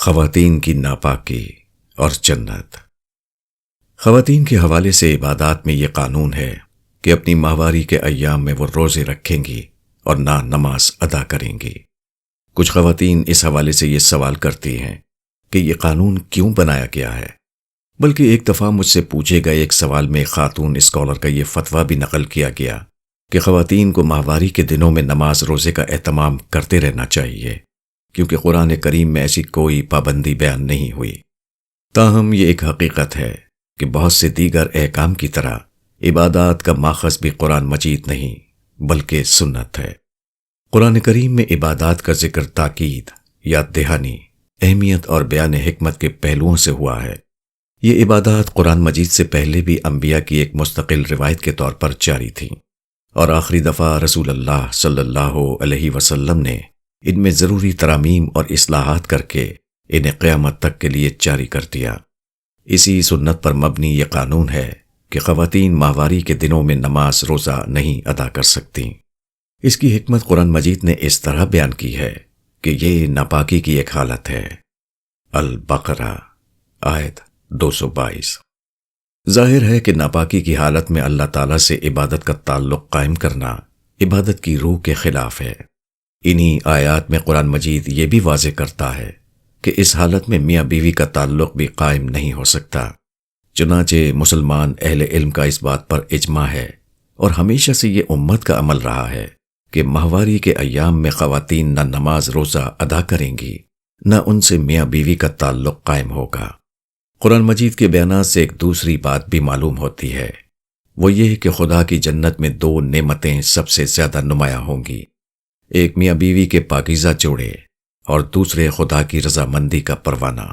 خواتین کی ناپاکی اور جنت۔ خواتین کے حوالے سے عبادات میں یہ قانون ہے کہ اپنی ماہواری کے ایام میں وہ روزے رکھیں گی اور نہ نماز ادا کریں گی۔ کچھ خواتین اس حوالے سے یہ سوال کرتی ہیں کہ یہ قانون کیوں بنایا گیا ہے، بلکہ ایک دفعہ مجھ سے پوچھے گئے ایک سوال میں خاتون اسکالر کا یہ فتویٰ بھی نقل کیا گیا کہ خواتین کو ماہواری کے دنوں میں نماز روزے کا اہتمام کرتے رہنا چاہیے، کیونکہ قرآن کریم میں ایسی کوئی پابندی بیان نہیں ہوئی۔ تاہم یہ ایک حقیقت ہے کہ بہت سے دیگر احکام کی طرح عبادات کا ماخذ بھی قرآن مجید نہیں بلکہ سنت ہے۔ قرآن کریم میں عبادات کا ذکر تاکید، یاد دہانی، اہمیت اور بیان حکمت کے پہلوؤں سے ہوا ہے۔ یہ عبادات قرآن مجید سے پہلے بھی انبیاء کی ایک مستقل روایت کے طور پر جاری تھیں، اور آخری دفعہ رسول اللہ صلی اللہ علیہ وسلم نے ان میں ضروری ترامیم اور اصلاحات کر کے انہیں قیامت تک کے لیے جاری کر دیا۔ اسی سنت پر مبنی یہ قانون ہے کہ خواتین ماہواری کے دنوں میں نماز روزہ نہیں ادا کر سکتیں۔ اس کی حکمت قرآن مجید نے اس طرح بیان کی ہے کہ یہ ناپاکی کی ایک حالت ہے۔ البقرہ آیت 222۔ ظاہر ہے کہ ناپاکی کی حالت میں اللہ تعالیٰ سے عبادت کا تعلق قائم کرنا عبادت کی روح کے خلاف ہے۔ انہی آیات میں قرآن مجید یہ بھی واضح کرتا ہے کہ اس حالت میں میاں بیوی کا تعلق بھی قائم نہیں ہو سکتا۔ چنانچہ مسلمان اہل علم کا اس بات پر اجماع ہے، اور ہمیشہ سے یہ امت کا عمل رہا ہے کہ ماہواری کے ایام میں خواتین نہ نماز روزہ ادا کریں گی، نہ ان سے میاں بیوی کا تعلق قائم ہوگا۔ قرآن مجید کے بیانات سے ایک دوسری بات بھی معلوم ہوتی ہے، وہ یہ کہ خدا کی جنت میں دو نعمتیں سب سے زیادہ نمایاں ہوں گی، ایک میاں بیوی کے پاکیزہ جوڑے اور دوسرے خدا کی رضامندی کا پروانہ۔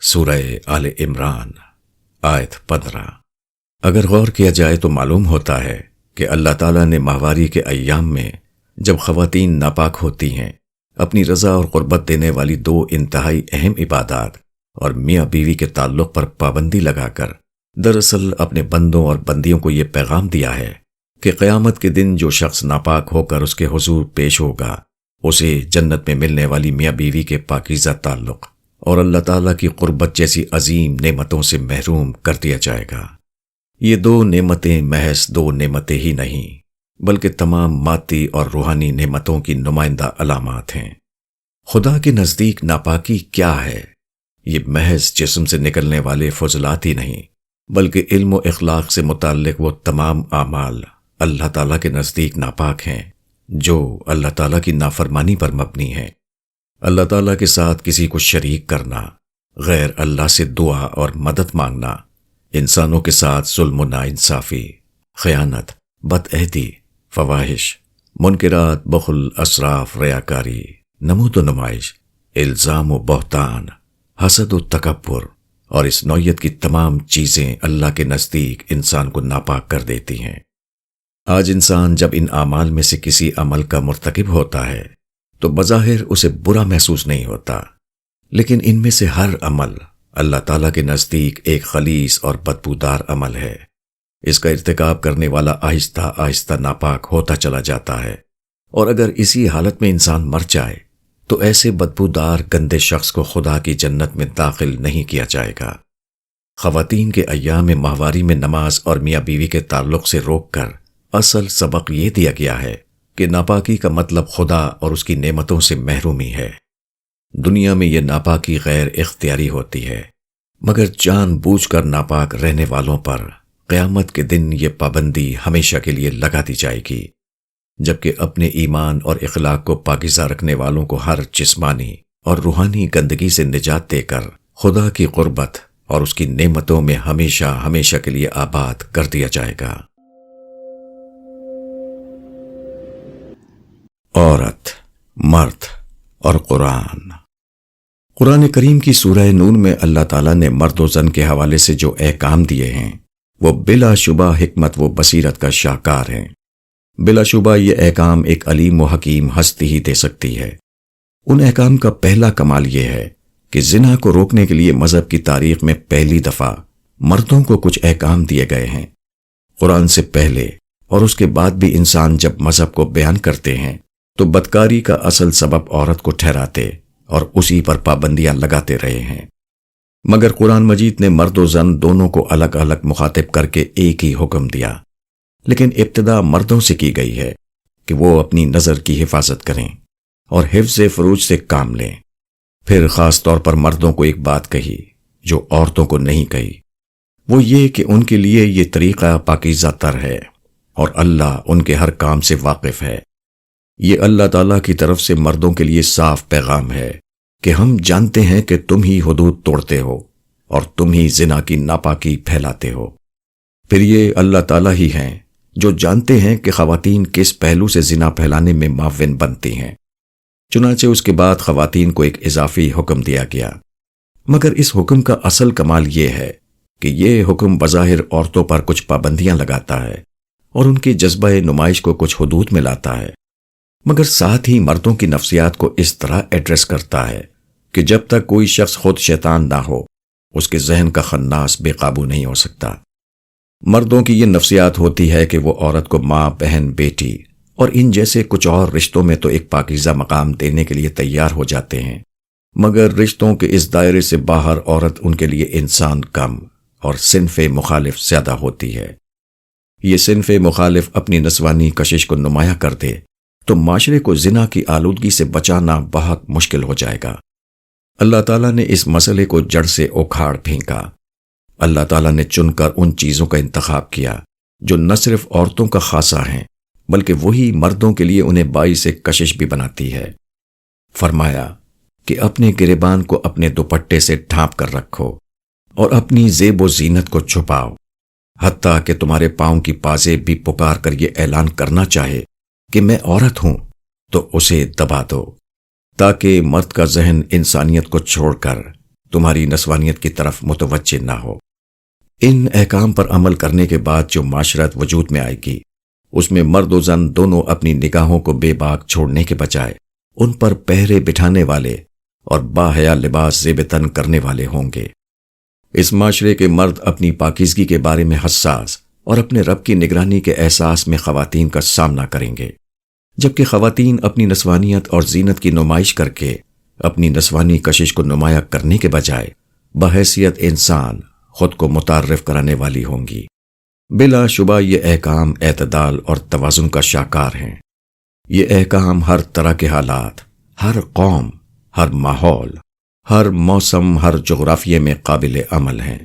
سورہ آل عمران آیت 15۔ اگر غور کیا جائے تو معلوم ہوتا ہے کہ اللہ تعالیٰ نے ماہواری کے ایام میں جب خواتین ناپاک ہوتی ہیں، اپنی رضا اور قربت دینے والی دو انتہائی اہم عبادات اور میاں بیوی کے تعلق پر پابندی لگا کر دراصل اپنے بندوں اور بندیوں کو یہ پیغام دیا ہے کہ قیامت کے دن جو شخص ناپاک ہو کر اس کے حضور پیش ہوگا، اسے جنت میں ملنے والی میاں بیوی کے پاکیزہ تعلق اور اللہ تعالیٰ کی قربت جیسی عظیم نعمتوں سے محروم کر دیا جائے گا۔ یہ دو نعمتیں محض دو نعمتیں ہی نہیں بلکہ تمام مادی اور روحانی نعمتوں کی نمائندہ علامات ہیں۔ خدا کے نزدیک ناپاکی کیا ہے؟ یہ محض جسم سے نکلنے والے فضلات ہی نہیں بلکہ علم و اخلاق سے متعلق وہ تمام اعمال اللہ تعالیٰ کے نزدیک ناپاک ہیں جو اللہ تعالیٰ کی نافرمانی پر مبنی ہیں۔ اللہ تعالیٰ کے ساتھ کسی کو شریک کرنا، غیر اللہ سے دعا اور مدد مانگنا، انسانوں کے ساتھ ظلم و ناانصافی، خیانت، بدعہدی، فواحش، منکرات، بخل، اسراف، ریاکاری، نمود و نمائش، الزام و بہتان، حسد و تکبر اور اس نوعیت کی تمام چیزیں اللہ کے نزدیک انسان کو ناپاک کر دیتی ہیں۔ آج انسان جب ان اعمال میں سے کسی عمل کا مرتکب ہوتا ہے تو بظاہر اسے برا محسوس نہیں ہوتا، لیکن ان میں سے ہر عمل اللہ تعالیٰ کے نزدیک ایک خلیص اور بدبودار عمل ہے۔ اس کا ارتکاب کرنے والا آہستہ آہستہ ناپاک ہوتا چلا جاتا ہے، اور اگر اسی حالت میں انسان مر جائے تو ایسے بدبودار گندے شخص کو خدا کی جنت میں داخل نہیں کیا جائے گا۔ خواتین کے ایام ماہواری میں نماز اور میاں بیوی کے تعلق سے روک کر اصل سبق یہ دیا گیا ہے کہ ناپاکی کا مطلب خدا اور اس کی نعمتوں سے محرومی ہے۔ دنیا میں یہ ناپاکی غیر اختیاری ہوتی ہے، مگر جان بوجھ کر ناپاک رہنے والوں پر قیامت کے دن یہ پابندی ہمیشہ کے لیے لگا دی جائے گی، جبکہ اپنے ایمان اور اخلاق کو پاکیزہ رکھنے والوں کو ہر جسمانی اور روحانی گندگی سے نجات دے کر خدا کی قربت اور اس کی نعمتوں میں ہمیشہ ہمیشہ کے لیے آباد کر دیا جائے گا۔ عورت، مرد اور قرآن۔ قرآن کریم کی سورہ نون میں اللہ تعالیٰ نے مرد و زن کے حوالے سے جو احکام دیے ہیں وہ بلا شبہ حکمت و بصیرت کا شاہکار ہیں۔ بلا شبہ یہ احکام ایک علیم و حکیم ہستی ہی دے سکتی ہے۔ ان احکام کا پہلا کمال یہ ہے کہ زنا کو روکنے کے لیے مذہب کی تاریخ میں پہلی دفعہ مردوں کو کچھ احکام دیے گئے ہیں۔ قرآن سے پہلے اور اس کے بعد بھی انسان جب مذہب کو بیان کرتے ہیں تو بدکاری کا اصل سبب عورت کو ٹھہراتے اور اسی پر پابندیاں لگاتے رہے ہیں۔ مگر قرآن مجید نے مرد و زن دونوں کو الگ الگ مخاطب کر کے ایک ہی حکم دیا، لیکن ابتدا مردوں سے کی گئی ہے کہ وہ اپنی نظر کی حفاظت کریں اور حفظ فروج سے کام لیں۔ پھر خاص طور پر مردوں کو ایک بات کہی جو عورتوں کو نہیں کہی، وہ یہ کہ ان کے لیے یہ طریقہ پاکیزہ تر ہے اور اللہ ان کے ہر کام سے واقف ہے۔ یہ اللہ تعالیٰ کی طرف سے مردوں کے لیے صاف پیغام ہے کہ ہم جانتے ہیں کہ تم ہی حدود توڑتے ہو اور تم ہی زنا کی ناپاکی پھیلاتے ہو۔ پھر یہ اللہ تعالیٰ ہی ہیں جو جانتے ہیں کہ خواتین کس پہلو سے زنا پھیلانے میں معاون بنتی ہیں۔ چنانچہ اس کے بعد خواتین کو ایک اضافی حکم دیا گیا، مگر اس حکم کا اصل کمال یہ ہے کہ یہ حکم بظاہر عورتوں پر کچھ پابندیاں لگاتا ہے اور ان کی جذبہ نمائش کو کچھ حدود میں لاتا ہے، مگر ساتھ ہی مردوں کی نفسیات کو اس طرح ایڈریس کرتا ہے کہ جب تک کوئی شخص خود شیطان نہ ہو اس کے ذہن کا خناس بے قابو نہیں ہو سکتا۔ مردوں کی یہ نفسیات ہوتی ہے کہ وہ عورت کو ماں، بہن، بیٹی اور ان جیسے کچھ اور رشتوں میں تو ایک پاکیزہ مقام دینے کے لیے تیار ہو جاتے ہیں، مگر رشتوں کے اس دائرے سے باہر عورت ان کے لیے انسان کم اور صنف مخالف زیادہ ہوتی ہے۔ یہ صنف مخالف اپنی نسوانی کشش کو نمایاں کر دے تو معاشرے کو زنا کی آلودگی سے بچانا بہت مشکل ہو جائے گا۔ اللہ تعالیٰ نے اس مسئلے کو جڑ سے اکھاڑ پھینکا۔ اللہ تعالیٰ نے چن کر ان چیزوں کا انتخاب کیا جو نہ صرف عورتوں کا خاصہ ہیں بلکہ وہی مردوں کے لیے انہیں باعث کشش بھی بناتی ہے۔ فرمایا کہ اپنے گریبان کو اپنے دوپٹے سے ڈھانپ کر رکھو اور اپنی زیب و زینت کو چھپاؤ، حتیٰ کہ تمہارے پاؤں کی پازیں بھی پکار کر یہ اعلان کرنا چاہے کہ میں عورت ہوں تو اسے دبا دو، تاکہ مرد کا ذہن انسانیت کو چھوڑ کر تمہاری نسوانیت کی طرف متوجہ نہ ہو۔ ان احکام پر عمل کرنے کے بعد جو معاشرت وجود میں آئے گی اس میں مرد و زن دونوں اپنی نگاہوں کو بے باک چھوڑنے کے بجائے ان پر پہرے بٹھانے والے اور باحیا لباس زیب تن کرنے والے ہوں گے۔ اس معاشرے کے مرد اپنی پاکیزگی کے بارے میں حساس اور اپنے رب کی نگرانی کے احساس میں خواتین کا سامنا کریں گے، جبکہ خواتین اپنی نسوانیت اور زینت کی نمائش کر کے اپنی نسوانی کشش کو نمایاں کرنے کے بجائے بحیثیت انسان خود کو متعارف کرانے والی ہوں گی۔ بلا شبہ یہ احکام اعتدال اور توازن کا شاہکار ہیں۔ یہ احکام ہر طرح کے حالات، ہر قوم، ہر ماحول، ہر موسم، ہر جغرافیے میں قابل عمل ہیں۔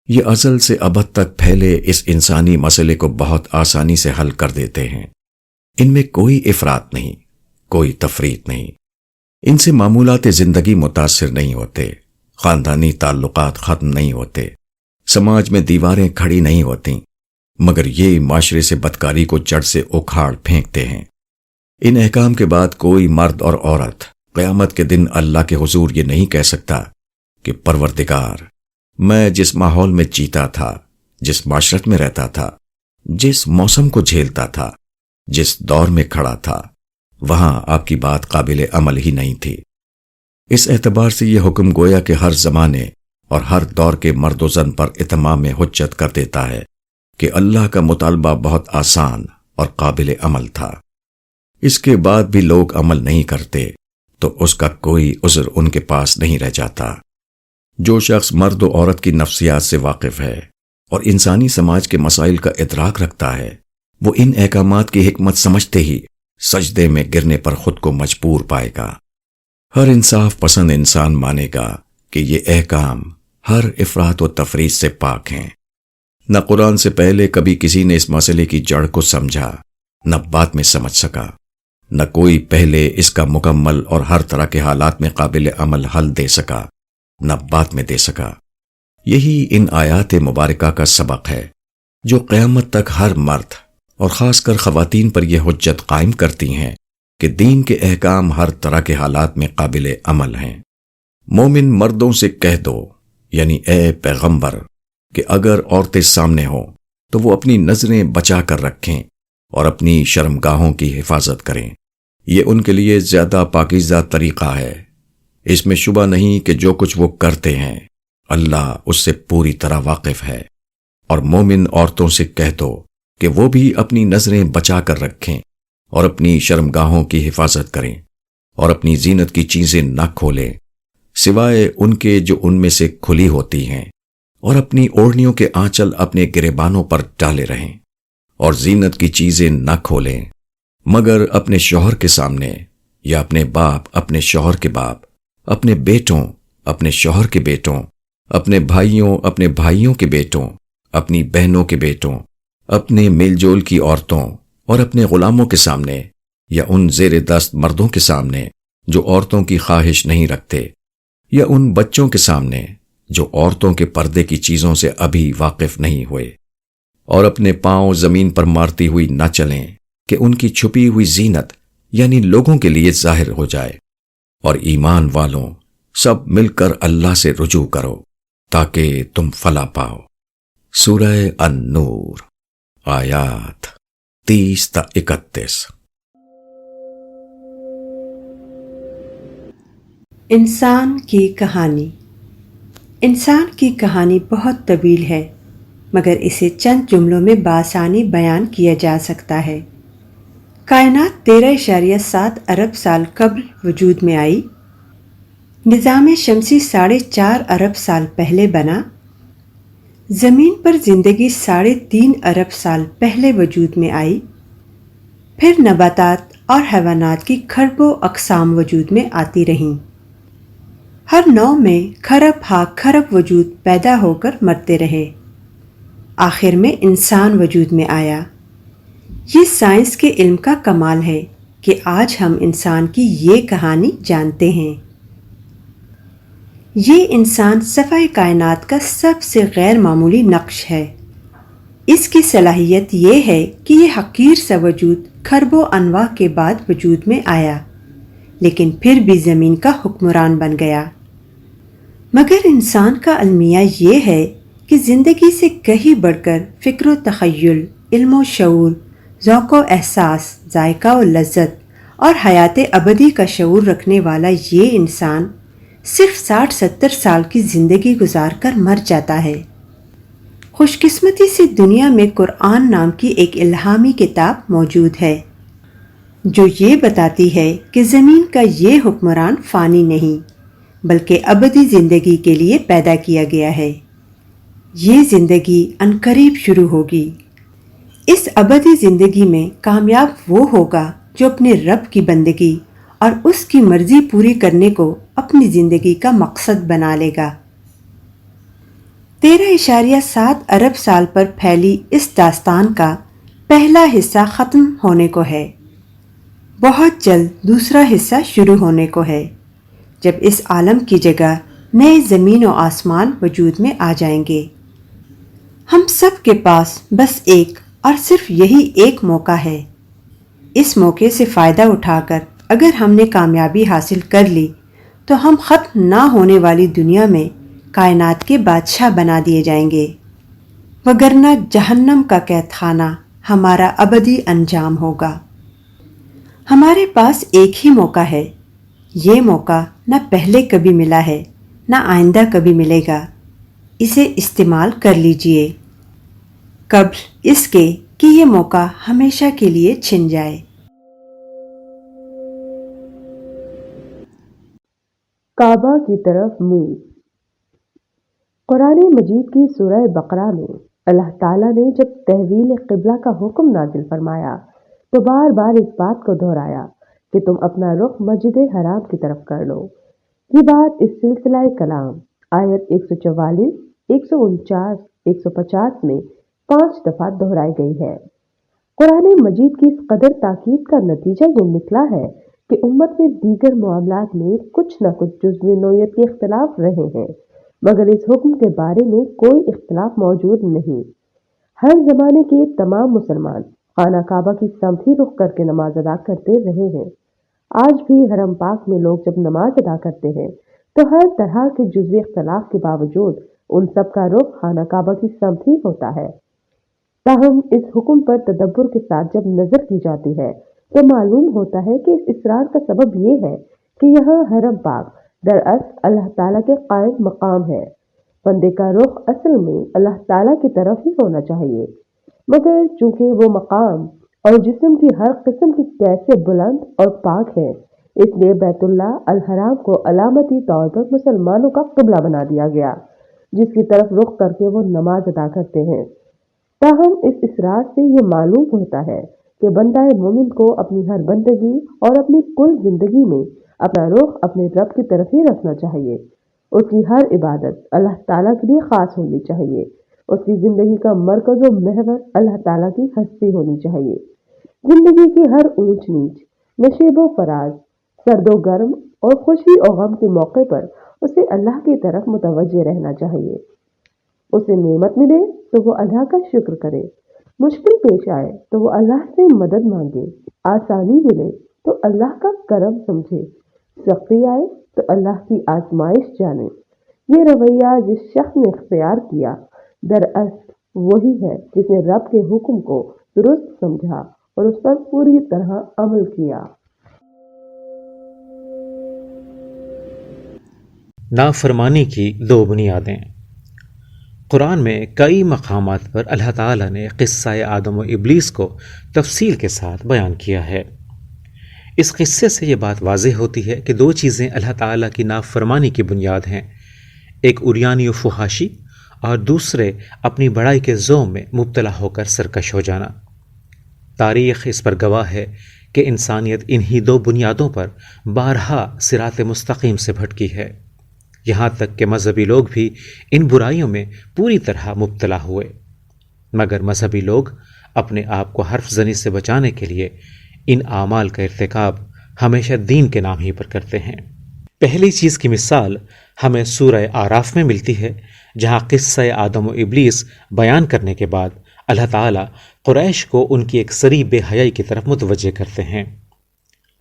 یہ ازل سے ابد تک پھیلے اس انسانی مسئلے کو بہت آسانی سے حل کر دیتے ہیں۔ ان میں کوئی افراط نہیں، کوئی تفریط نہیں۔ ان سے معمولات زندگی متاثر نہیں ہوتے، خاندانی تعلقات ختم نہیں ہوتے، سماج میں دیواریں کھڑی نہیں ہوتی، مگر یہ معاشرے سے بدکاری کو جڑ سے اکھاڑ پھینکتے ہیں۔ ان احکام کے بعد کوئی مرد اور عورت قیامت کے دن اللہ کے حضور یہ نہیں کہہ سکتا کہ پروردگار، میں جس ماحول میں جیتا تھا، جس معاشرت میں رہتا تھا، جس موسم کو جھیلتا تھا، جس دور میں کھڑا تھا، وہاں آپ کی بات قابل عمل ہی نہیں تھی۔ اس اعتبار سے یہ حکم گویا کہ ہر زمانے اور ہر دور کے مرد و زن پر اتمام حجت کر دیتا ہے کہ اللہ کا مطالبہ بہت آسان اور قابل عمل تھا۔ اس کے بعد بھی لوگ عمل نہیں کرتے تو اس کا کوئی عذر ان کے پاس نہیں رہ جاتا۔ جو شخص مرد و عورت کی نفسیات سے واقف ہے اور انسانی سماج کے مسائل کا ادراک رکھتا ہے، وہ ان احکامات کی حکمت سمجھتے ہی سجدے میں گرنے پر خود کو مجبور پائے گا۔ ہر انصاف پسند انسان مانے گا کہ یہ احکام ہر افراط و تفریط سے پاک ہیں۔ نہ قرآن سے پہلے کبھی کسی نے اس مسئلے کی جڑ کو سمجھا، نہ بعد میں سمجھ سکا، نہ کوئی پہلے اس کا مکمل اور ہر طرح کے حالات میں قابل عمل حل دے سکا، نہ بعد میں دے سکا۔ یہی ان آیات مبارکہ کا سبق ہے جو قیامت تک ہر مرد اور خاص کر خواتین پر یہ حجت قائم کرتی ہیں کہ دین کے احکام ہر طرح کے حالات میں قابل عمل ہیں۔ مومن مردوں سے کہہ دو، یعنی اے پیغمبر، کہ اگر عورتیں سامنے ہوں تو وہ اپنی نظریں بچا کر رکھیں اور اپنی شرمگاہوں کی حفاظت کریں۔ یہ ان کے لیے زیادہ پاکیزہ طریقہ ہے۔ اس میں شبہ نہیں کہ جو کچھ وہ کرتے ہیں اللہ اس سے پوری طرح واقف ہے۔ اور مومن عورتوں سے کہہ دو کہ وہ بھی اپنی نظریں بچا کر رکھیں اور اپنی شرمگاہوں کی حفاظت کریں۔ اور اپنی زینت کی چیزیں نہ کھولیں سوائے ان کے جو ان میں سے کھلی ہوتی ہیں، اور اپنی اوڑھنیوں کے آنچل اپنے گریبانوں پر ڈالے رہیں، اور زینت کی چیزیں نہ کھولیں مگر اپنے شوہر کے سامنے، یا اپنے باپ اپنے شوہر کے باپ، اپنے بیٹوں اپنے شوہر کے بیٹوں، اپنے بھائیوں اپنے بھائیوں کے بیٹوں، اپنی بہنوں کے بیٹوں، اپنے میل جول کی عورتوں، اور اپنے غلاموں کے سامنے، یا ان زیر دست مردوں کے سامنے جو عورتوں کی خواہش نہیں رکھتے، یا ان بچوں کے سامنے جو عورتوں کے پردے کی چیزوں سے ابھی واقف نہیں ہوئے، اور اپنے پاؤں زمین پر مارتی ہوئی نہ چلیں کہ ان کی چھپی ہوئی زینت یعنی لوگوں کے لیے ظاہر ہو جائے۔ اور ایمان والوں سب مل کر اللہ سے رجوع کرو تاکہ تم فلاح پاؤ۔ سورہ النور آیات 30 تا 31۔ انسان کی کہانی۔ انسان کی کہانی بہت طویل ہے، مگر اسے چند جملوں میں بآسانی بیان کیا جا سکتا ہے۔ کائنات 13.7 ارب سال قبل وجود میں آئی۔ نظام شمسی 4.5 ارب سال پہلے بنا۔ زمین پر زندگی 3.5 ارب سال پہلے وجود میں آئی۔ پھر نباتات اور حیوانات کی کھربوں اقسام وجود میں آتی رہیں۔ ہر نوع میں کھرب ہا کھرب وجود پیدا ہو کر مرتے رہے۔ آخر میں انسان وجود میں آیا۔ یہ سائنس کے علم کا کمال ہے کہ آج ہم انسان کی یہ کہانی جانتے ہیں۔ یہ انسان صفحہ کائنات کا سب سے غیر معمولی نقش ہے۔ اس کی صلاحیت یہ ہے کہ یہ حقیر سا وجود کھربوں انواع کے بعد وجود میں آیا، لیکن پھر بھی زمین کا حکمران بن گیا۔ مگر انسان کا المیہ یہ ہے کہ زندگی سے کہیں بڑھ کر فکر و تخیل، علم و شعور، ذوق و احساس، ذائقہ و لذت اور حیات ابدی کا شعور رکھنے والا یہ انسان صرف 60-70 سال کی زندگی گزار کر مر جاتا ہے۔ خوش قسمتی سے دنیا میں قرآن نام کی ایک الہامی کتاب موجود ہے جو یہ بتاتی ہے کہ زمین کا یہ حکمران فانی نہیں بلکہ ابدی زندگی کے لیے پیدا کیا گیا ہے۔ یہ زندگی عنقریب شروع ہوگی۔ اس ابدی زندگی میں کامیاب وہ ہوگا جو اپنے رب کی بندگی اور اس کی مرضی پوری کرنے کو اپنی زندگی کا مقصد بنا لے گا۔ 13.7 ارب سال پر پھیلی اس داستان کا پہلا حصہ ختم ہونے کو ہے۔ بہت جلد دوسرا حصہ شروع ہونے کو ہے، جب اس عالم کی جگہ نئے زمین و آسمان وجود میں آ جائیں گے۔ ہم سب کے پاس بس ایک اور صرف یہی ایک موقع ہے۔ اس موقع سے فائدہ اٹھا کر اگر ہم نے کامیابی حاصل کر لی تو ہم ختم نہ ہونے والی دنیا میں کائنات کے بادشاہ بنا دیے جائیں گے، وگرنہ جہنم کا قید خانہ ہمارا ابدی انجام ہوگا۔ ہمارے پاس ایک ہی موقع ہے۔ یہ موقع نہ پہلے کبھی ملا ہے نہ آئندہ کبھی ملے گا۔ اسے استعمال کر لیجئے قبل اس کے کہ یہ موقع ہمیشہ کے لیے چھن جائے۔ کعبہ کی طرف منہ۔ قرآن مجید کی سورہ بقرہ میں اللہ تعالیٰ نے جب تحویل قبلہ کا حکم نازل فرمایا تو بار بار اس بات کو دہرایا کہ تم اپنا رخ مسجد حرام کی طرف کر لو۔ یہ بات اس سلسلہ کلام آیت 144، 149، 150 میں 5 دفعہ دہرائی گئی ہے۔ قرآن مجید کی اس قدر تاکید کا نتیجہ یہ نکلا ہے کہ امت میں دیگر معاملات میں کچھ نہ کچھ جزوی نوعیت کے اختلاف رہے ہیں، مگر اس حکم کے بارے میں کوئی اختلاف موجود نہیں۔ ہر زمانے کے تمام مسلمان خانہ کعبہ کی سمت ہی رخ کر کے نماز ادا کرتے رہے ہیں۔ آج بھی حرم پاک میں لوگ جب نماز ادا کرتے ہیں تو ہر طرح کے جزوی اختلاف کے باوجود ان سب کا رخ خانہ کعبہ کی سمت ہی ہوتا ہے۔ تاہم اس حکم پر تدبر کے ساتھ جب نظر کی جاتی ہے تو معلوم ہوتا ہے کہ اس اصرار کا سبب یہ ہے کہ یہاں حرم پاک دراصل اللہ تعالیٰ کے قائم مقام ہے۔ بندے کا رخ اصل میں اللہ تعالیٰ کی طرف ہی ہونا چاہیے، مگر چونکہ وہ مقام اور جسم کی ہر قسم کی کیفیت بلند اور پاک ہے، اس لیے بیت اللہ الحرام کو علامتی طور پر مسلمانوں کا قبلہ بنا دیا گیا، جس کی طرف رخ کر کے وہ نماز ادا کرتے ہیں۔ تاہم اس اصرار سے یہ معلوم ہوتا ہے کہ بندہ مومن کو اپنی ہر بندگی اور اپنی کل زندگی میں اپنا رخ اپنے رب کی طرف ہی رکھنا چاہیے۔ اس کی ہر عبادت اللہ تعالیٰ کے لیے خاص ہونی چاہیے۔ اس کی زندگی کا مرکز و محور اللہ تعالیٰ کی ہستی ہونی چاہیے۔ زندگی کی ہر اونچ نیچ، نشیب و فراز، سرد و گرم اور خوشی و غم کے موقع پر اسے اللہ کی طرف متوجہ رہنا چاہیے۔ اسے نعمت ملے تو وہ اللہ کا شکر کرے، مشکل پیش آئے تو وہ اللہ سے مدد مانگے، آسانی ملے تو اللہ کا کرم سمجھے، سختی آئے تو اللہ کی آزمائش جانے۔ یہ رویہ جس شخص نے اختیار کیا دراصل وہی ہے جس نے رب کے حکم کو درست سمجھا اور اس پر پوری طرح عمل کیا۔ نافرمانی کی دو بنیادیں۔ قرآن میں کئی مقامات پر اللہ تعالیٰ نے قصہ آدم و ابلیس کو تفصیل کے ساتھ بیان کیا ہے۔ اس قصے سے یہ بات واضح ہوتی ہے کہ دو چیزیں اللہ تعالیٰ کی نافرمانی کی بنیاد ہیں، ایک عریانی و فحاشی اور دوسرے اپنی بڑائی کے ذوم میں مبتلا ہو کر سرکش ہو جانا۔ تاریخ اس پر گواہ ہے کہ انسانیت انہی دو بنیادوں پر بارہا صراط مستقیم سے بھٹکی ہے، یہاں تک کہ مذہبی لوگ بھی ان برائیوں میں پوری طرح مبتلا ہوئے، مگر مذہبی لوگ اپنے آپ کو حرف زنی سے بچانے کے لیے ان اعمال کا ارتکاب ہمیشہ دین کے نام ہی پر کرتے ہیں۔ پہلی چیز کی مثال ہمیں سورہ اعراف میں ملتی ہے، جہاں قصہ آدم و ابلیس بیان کرنے کے بعد اللہ تعالیٰ قریش کو ان کی ایک سری بے حیائی کی طرف متوجہ کرتے ہیں۔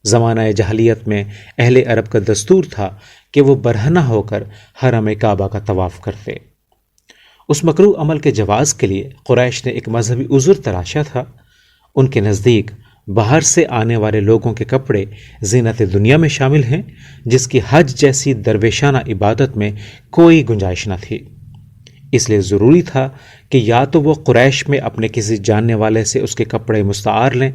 زمانہ جاہلیت میں اہل عرب کا دستور تھا کہ وہ برہنہ ہو کر حرم کعبہ کا طواف کرتے۔ اس مکروہ عمل کے جواز کے لیے قریش نے ایک مذہبی عذر تراشا تھا۔ ان کے نزدیک باہر سے آنے والے لوگوں کے کپڑے زینت دنیا میں شامل ہیں، جس کی حج جیسی درویشانہ عبادت میں کوئی گنجائش نہ تھی۔ اس لیے ضروری تھا کہ یا تو وہ قریش میں اپنے کسی جاننے والے سے اس کے کپڑے مستعار لیں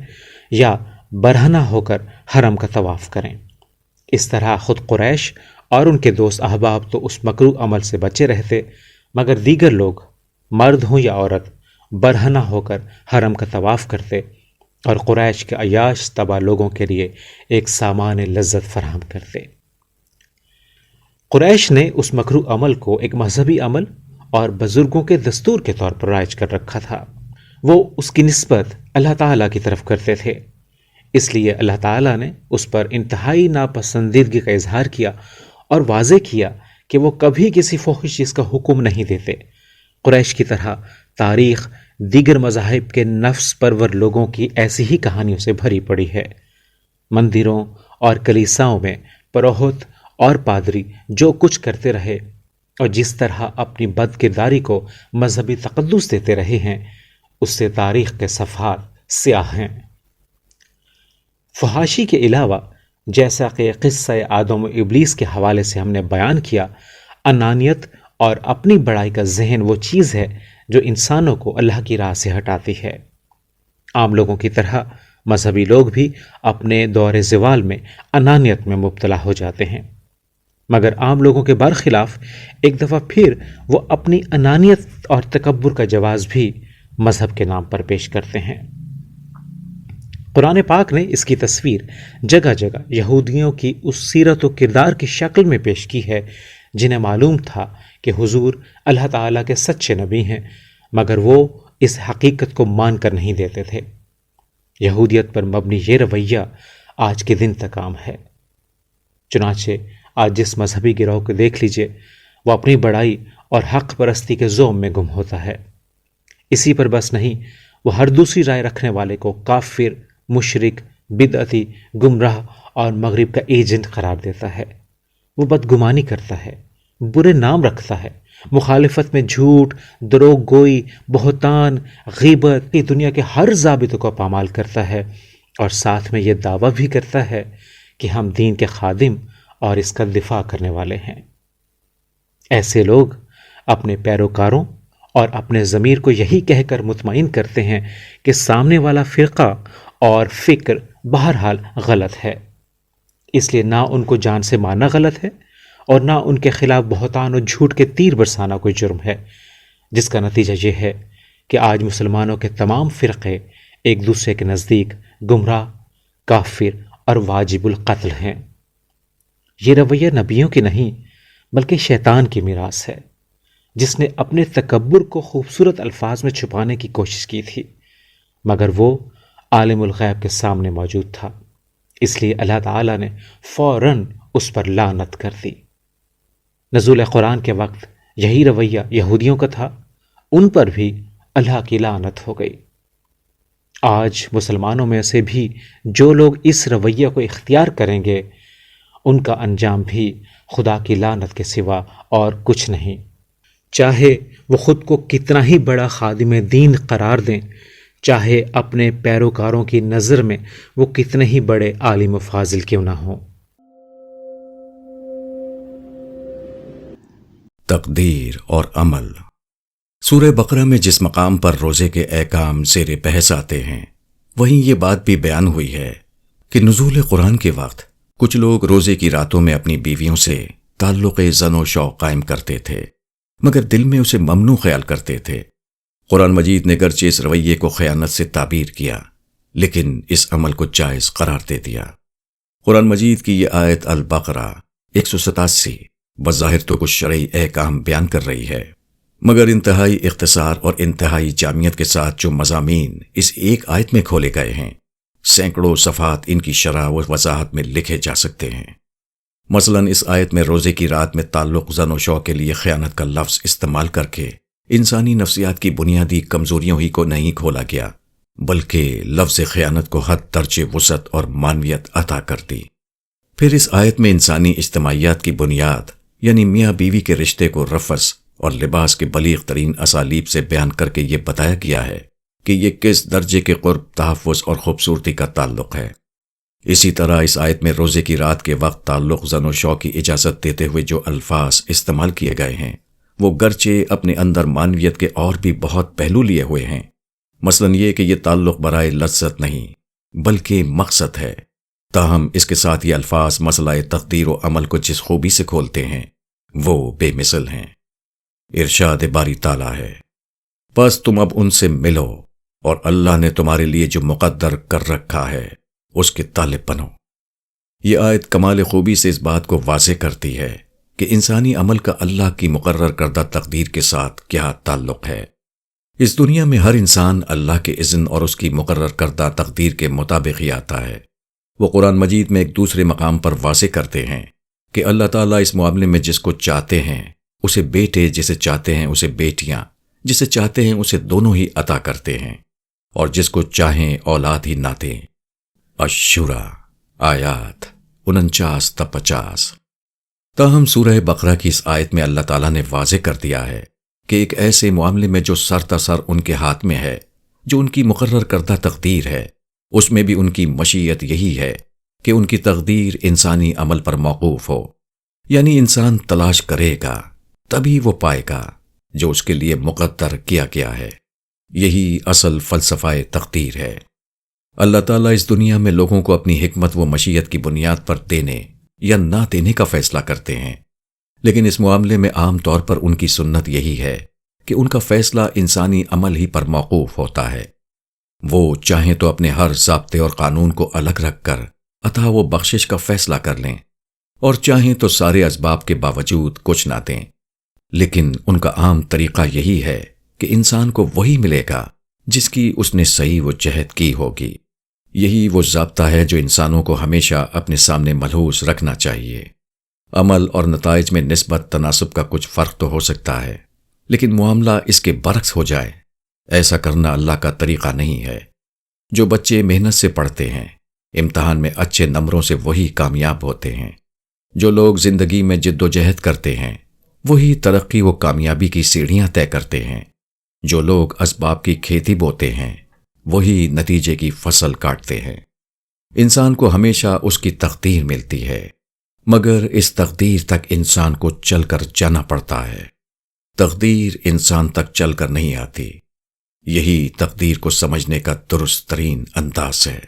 یا برہنہ ہو کر حرم کا طواف کریں۔ اس طرح خود قریش اور ان کے دوست احباب تو اس مکروہ عمل سے بچے رہتے، مگر دیگر لوگ، مرد ہوں یا عورت، برہنہ ہو کر حرم کا طواف کرتے اور قریش کے عیاش طبع لوگوں کے لیے ایک سامان لذت فراہم کرتے۔ قریش نے اس مکروہ عمل کو ایک مذہبی عمل اور بزرگوں کے دستور کے طور پر رائج کر رکھا تھا۔ وہ اس کی نسبت اللہ تعالیٰ کی طرف کرتے تھے، اس لیے اللہ تعالیٰ نے اس پر انتہائی ناپسندیدگی کا اظہار کیا اور واضح کیا کہ وہ کبھی کسی فحش چیز کا حکم نہیں دیتے۔ قریش کی طرح تاریخ دیگر مذاہب کے نفس پرور لوگوں کی ایسی ہی کہانیوں سے بھری پڑی ہے۔ مندروں اور کلیساؤں میں پروہت اور پادری جو کچھ کرتے رہے اور جس طرح اپنی بد کرداری کو مذہبی تقدس دیتے رہے ہیں، اس سے تاریخ کے صفحات سیاہ ہیں۔ فحاشی کے علاوہ، جیسا کہ قصہ آدم و ابلیس کے حوالے سے ہم نے بیان کیا، انانیت اور اپنی بڑائی کا ذہن وہ چیز ہے جو انسانوں کو اللہ کی راہ سے ہٹاتی ہے۔ عام لوگوں کی طرح مذہبی لوگ بھی اپنے دور زوال میں انانیت میں مبتلا ہو جاتے ہیں، مگر عام لوگوں کے برخلاف ایک دفعہ پھر وہ اپنی انانیت اور تکبر کا جواز بھی مذہب کے نام پر پیش کرتے ہیں۔ قرآن پاک نے اس کی تصویر جگہ جگہ یہودیوں کی اس سیرت و کردار کی شکل میں پیش کی ہے جنہیں معلوم تھا کہ حضور اللہ تعالیٰ کے سچے نبی ہیں، مگر وہ اس حقیقت کو مان کر نہیں دیتے تھے۔ یہودیت پر مبنی یہ رویہ آج کے دن تک عام ہے۔ چنانچہ آج جس مذہبی گروہ کو دیکھ لیجئے، وہ اپنی بڑائی اور حق پرستی کے زوم میں گم ہوتا ہے۔ اسی پر بس نہیں، وہ ہر دوسری رائے رکھنے والے کو کافر، مشرک، بدعتی، گمراہ اور مغرب کا ایجنٹ قرار دیتا ہے۔ وہ بدگمانی کرتا ہے، برے نام رکھتا ہے، مخالفت میں جھوٹ، دروغ گوئی، بہتان، غیبت کی دنیا کے ہر ضابطے کو پامال کرتا ہے، اور ساتھ میں یہ دعویٰ بھی کرتا ہے کہ ہم دین کے خادم اور اس کا دفاع کرنے والے ہیں۔ ایسے لوگ اپنے پیروکاروں اور اپنے ضمیر کو یہی کہہ کر مطمئن کرتے ہیں کہ سامنے والا فرقہ اور فکر بہرحال غلط ہے، اس لیے نہ ان کو جان سے مارنا غلط ہے اور نہ ان کے خلاف بہتان اور جھوٹ کے تیر برسانا کوئی جرم ہے، جس کا نتیجہ یہ ہے کہ آج مسلمانوں کے تمام فرقے ایک دوسرے کے نزدیک گمراہ، کافر اور واجب القتل ہیں۔ یہ رویہ نبیوں کی نہیں بلکہ شیطان کی میراث ہے، جس نے اپنے تکبر کو خوبصورت الفاظ میں چھپانے کی کوشش کی تھی، مگر وہ عالم الغیب کے سامنے موجود تھا، اس لیے اللہ تعالیٰ نے فوراً اس پر لعنت کر دی۔ نزول قرآن کے وقت یہی رویہ یہودیوں کا تھا، ان پر بھی اللہ کی لعنت ہو گئی۔ آج مسلمانوں میں سے بھی جو لوگ اس رویہ کو اختیار کریں گے، ان کا انجام بھی خدا کی لعنت کے سوا اور کچھ نہیں، چاہے وہ خود کو کتنا ہی بڑا خادم دین قرار دیں، چاہے اپنے پیروکاروں کی نظر میں وہ کتنے ہی بڑے عالم و فاضل کیوں نہ ہوں۔ تقدیر اور عمل۔ سورہ بقرہ میں جس مقام پر روزے کے احکام زیر بحث آتے ہیں، وہیں یہ بات بھی بیان ہوئی ہے کہ نزول قرآن کے وقت کچھ لوگ روزے کی راتوں میں اپنی بیویوں سے تعلق زن و شوق قائم کرتے تھے، مگر دل میں اسے ممنوع خیال کرتے تھے۔ قرآن مجید نے گرچہ اس رویے کو خیانت سے تعبیر کیا، لیکن اس عمل کو جائز قرار دے دیا۔ قرآن مجید کی یہ آیت البقرہ 187 بظاہر تو کچھ شرعی احکام بیان کر رہی ہے، مگر انتہائی اختصار اور انتہائی جامعیت کے ساتھ جو مضامین اس ایک آیت میں کھولے گئے ہیں، سینکڑوں صفحات ان کی شرح و وضاحت میں لکھے جا سکتے ہیں۔ مثلاً اس آیت میں روزے کی رات میں تعلق زن و شوق کے لیے خیانت کا لفظ استعمال کر کے انسانی نفسیات کی بنیادی کمزوریوں ہی کو نہیں کھولا گیا، بلکہ لفظ خیانت کو حد درجے وسعت اور معنویت عطا کر دی۔ پھر اس آیت میں انسانی اجتماعیات کی بنیاد یعنی میاں بیوی کے رشتے کو رفث اور لباس کے بلیغ ترین اسالیب سے بیان کر کے یہ بتایا گیا ہے کہ یہ کس درجے کے قرب، تحفظ اور خوبصورتی کا تعلق ہے۔ اسی طرح اس آیت میں روزے کی رات کے وقت تعلق زن و شوق کی اجازت دیتے ہوئے جو الفاظ استعمال کیے گئے ہیں، وہ گرچہ اپنے اندر معنویت کے اور بھی بہت پہلو لیے ہوئے ہیں، مثلاً یہ کہ یہ تعلق برائے لذت نہیں بلکہ مقصد ہے، تاہم اس کے ساتھ یہ الفاظ مسئلہ تقدیر و عمل کو جس خوبی سے کھولتے ہیں وہ بے مثل ہیں۔ ارشاد باری تعالیٰ ہے، پس تم اب ان سے ملو اور اللہ نے تمہارے لیے جو مقدر کر رکھا ہے اس کے طالب بنو۔ یہ آیت کمال خوبی سے اس بات کو واضح کرتی ہے کہ انسانی عمل کا اللہ کی مقرر کردہ تقدیر کے ساتھ کیا تعلق ہے۔ اس دنیا میں ہر انسان اللہ کے اذن اور اس کی مقرر کردہ تقدیر کے مطابق ہی آتا ہے۔ وہ قرآن مجید میں ایک دوسرے مقام پر واضح کرتے ہیں کہ اللہ تعالیٰ اس معاملے میں جس کو چاہتے ہیں اسے بیٹے، جسے چاہتے ہیں اسے بیٹیاں، جسے چاہتے ہیں اسے دونوں ہی عطا کرتے ہیں، اور جس کو چاہیں اولاد ہی نہ دیں۔ الشورى آیات 49 تا 50۔ تاہم سورہ بقرہ کی اس آیت میں اللہ تعالیٰ نے واضح کر دیا ہے کہ ایک ایسے معاملے میں جو سر تسر ان کے ہاتھ میں ہے، جو ان کی مقرر کردہ تقدیر ہے، اس میں بھی ان کی مشیت یہی ہے کہ ان کی تقدیر انسانی عمل پر موقوف ہو، یعنی انسان تلاش کرے گا تبھی وہ پائے گا جو اس کے لیے مقدر کیا گیا ہے۔ یہی اصل فلسفہ تقدیر ہے۔ اللہ تعالیٰ اس دنیا میں لوگوں کو اپنی حکمت و مشیت کی بنیاد پر دینے یا نہ دینے کا فیصلہ کرتے ہیں، لیکن اس معاملے میں عام طور پر ان کی سنت یہی ہے کہ ان کا فیصلہ انسانی عمل ہی پر موقوف ہوتا ہے۔ وہ چاہیں تو اپنے ہر ضابطے اور قانون کو الگ رکھ کر عطا و بخشش کا فیصلہ کر لیں، اور چاہیں تو سارے اسباب کے باوجود کچھ نہ دیں، لیکن ان کا عام طریقہ یہی ہے کہ انسان کو وہی ملے گا جس کی اس نے صحیح و جہد کی ہوگی۔ یہی وہ ضابطہ ہے جو انسانوں کو ہمیشہ اپنے سامنے ملحوظ رکھنا چاہیے۔ عمل اور نتائج میں نسبت تناسب کا کچھ فرق تو ہو سکتا ہے، لیکن معاملہ اس کے برعکس ہو جائے، ایسا کرنا اللہ کا طریقہ نہیں ہے۔ جو بچے محنت سے پڑھتے ہیں، امتحان میں اچھے نمبروں سے وہی کامیاب ہوتے ہیں۔ جو لوگ زندگی میں جد و جہد کرتے ہیں، وہی ترقی و کامیابی کی سیڑھیاں طے کرتے ہیں۔ جو لوگ اسباب کی کھیتی بوتے ہیں، وہی نتیجے کی فصل کاٹتے ہیں۔ انسان کو ہمیشہ اس کی تقدیر ملتی ہے، مگر اس تقدیر تک انسان کو چل کر جانا پڑتا ہے۔ تقدیر انسان تک چل کر نہیں آتی۔ یہی تقدیر کو سمجھنے کا درست ترین انداز ہے۔